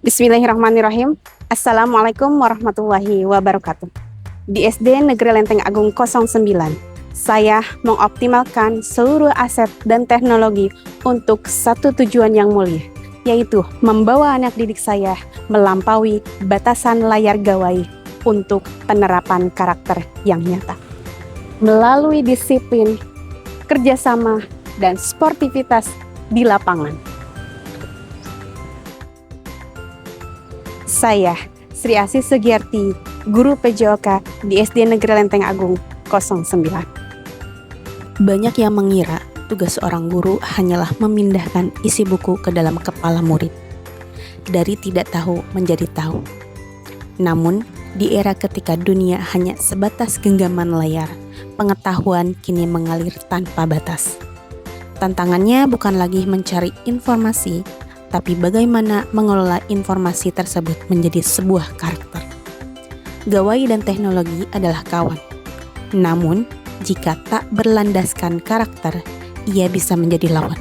Bismillahirrahmanirrahim. Assalamualaikum warahmatullahi wabarakatuh. Di SD Negeri Lenteng Agung 09, saya mengoptimalkan seluruh aset dan teknologi untuk satu tujuan yang mulia, yaitu membawa anak didik saya melampaui batasan layar gawai untuk penerapan karakter yang nyata. Melalui disiplin, kerjasama, dan sportivitas di lapangan. Saya, Sri Asih Sugiyarti, Guru PJOK di SD Negeri Lenteng Agung 09. Banyak yang mengira tugas seorang guru hanyalah memindahkan isi buku ke dalam kepala murid. Dari tidak tahu menjadi tahu. Namun, di era ketika dunia hanya sebatas genggaman layar, pengetahuan kini mengalir tanpa batas. Tantangannya bukan lagi mencari informasi, tapi bagaimana mengelola informasi tersebut menjadi sebuah karakter. Gawai dan teknologi adalah kawan. Namun, jika tak berlandaskan karakter, ia bisa menjadi lawan.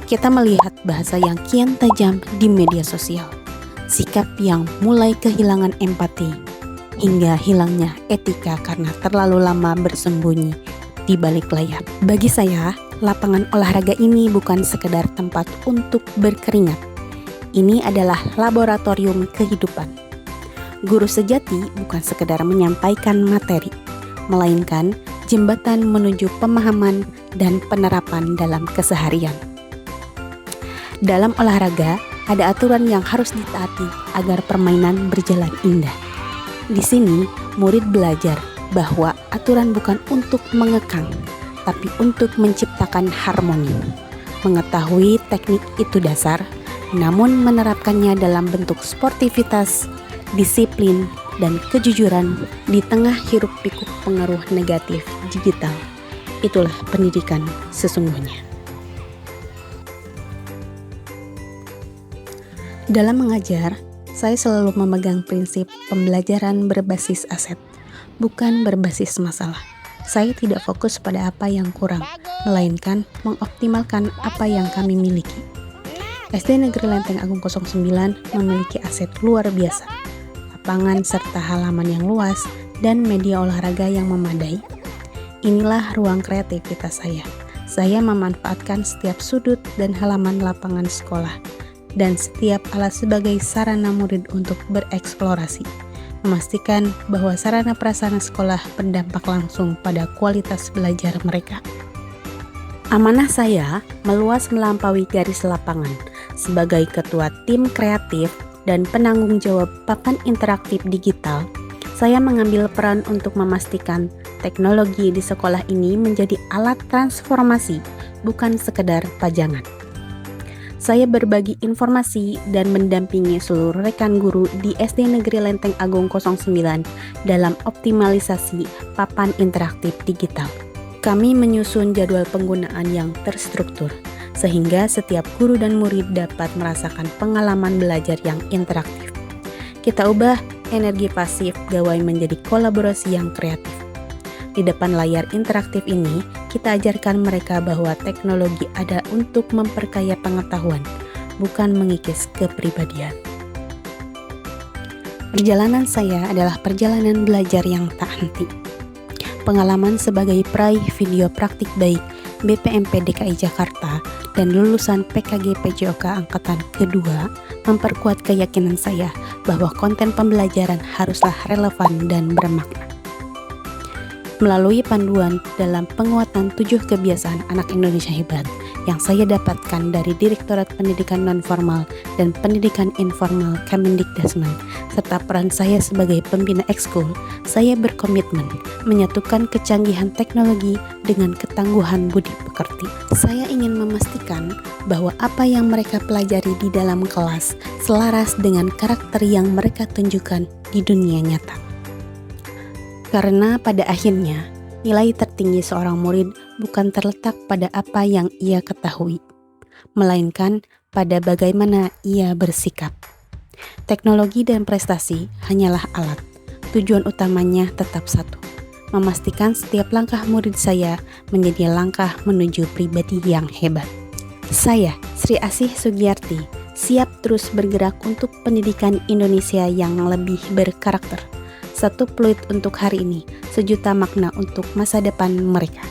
Kita melihat bahasa yang kian tajam di media sosial, sikap yang mulai kehilangan empati, hingga hilangnya etika karena terlalu lama bersembunyi di balik layar. Bagi saya, lapangan olahraga ini bukan sekedar tempat untuk berkeringat. Ini adalah laboratorium kehidupan. Guru sejati bukan sekedar menyampaikan materi, melainkan jembatan menuju pemahaman dan penerapan dalam keseharian. Dalam olahraga, ada aturan yang harus ditaati agar permainan berjalan indah. Di sini, murid belajar bahwa aturan bukan untuk mengekang, tapi untuk menciptakan harmoni. Mengetahui teknik itu dasar, namun menerapkannya dalam bentuk sportivitas, disiplin, dan kejujuran di tengah hiruk-pikuk pengaruh negatif digital. Itulah pendidikan sesungguhnya. Dalam mengajar, saya selalu memegang prinsip pembelajaran berbasis aset, bukan berbasis masalah. Saya tidak fokus pada apa yang kurang, melainkan mengoptimalkan apa yang kami miliki. SD Negeri Lenteng Agung 09 memiliki aset luar biasa, lapangan serta halaman yang luas, dan media olahraga yang memadai. Inilah ruang kreativitas saya. Saya memanfaatkan setiap sudut dan halaman lapangan sekolah, dan setiap alat sebagai sarana murid untuk bereksplorasi, memastikan bahwa sarana prasarana sekolah berdampak langsung pada kualitas belajar mereka. Amanah saya meluas melampaui garis lapangan. Sebagai ketua tim kreatif dan penanggung jawab papan interaktif digital, saya mengambil peran untuk memastikan teknologi di sekolah ini menjadi alat transformasi, bukan sekedar pajangan. Saya berbagi informasi dan mendampingi seluruh rekan guru di SD Negeri Lenteng Agung 09 dalam optimalisasi papan interaktif digital. Kami menyusun jadwal penggunaan yang terstruktur, sehingga setiap guru dan murid dapat merasakan pengalaman belajar yang interaktif. Kita ubah energi pasif gawai menjadi kolaborasi yang kreatif. Di depan layar interaktif ini, kita ajarkan mereka bahwa teknologi ada untuk memperkaya pengetahuan, bukan mengikis kepribadian. Perjalanan saya adalah perjalanan belajar yang tak henti. Pengalaman sebagai peraih video praktik baik BPMP DKI Jakarta dan lulusan PKG PJOK Angkatan kedua memperkuat keyakinan saya bahwa konten pembelajaran haruslah relevan dan bermakna. Melalui panduan dalam penguatan 7 kebiasaan anak Indonesia hebat yang saya dapatkan dari Direktorat Pendidikan Nonformal dan Pendidikan Informal Kemendikbudristek, serta peran saya sebagai pembina ekskul, saya berkomitmen menyatukan kecanggihan teknologi dengan ketangguhan budi pekerti. Saya ingin memastikan bahwa apa yang mereka pelajari di dalam kelas selaras dengan karakter yang mereka tunjukkan di dunia nyata. Karena pada akhirnya, nilai tertinggi seorang murid bukan terletak pada apa yang ia ketahui, melainkan pada bagaimana ia bersikap. Teknologi dan prestasi hanyalah alat, tujuan utamanya tetap satu, memastikan setiap langkah murid saya menjadi langkah menuju pribadi yang hebat. Saya, Sri Asih Sugiyarti, siap terus bergerak untuk pendidikan Indonesia yang lebih berkarakter. Satu peluit untuk hari ini, sejuta makna untuk masa depan mereka.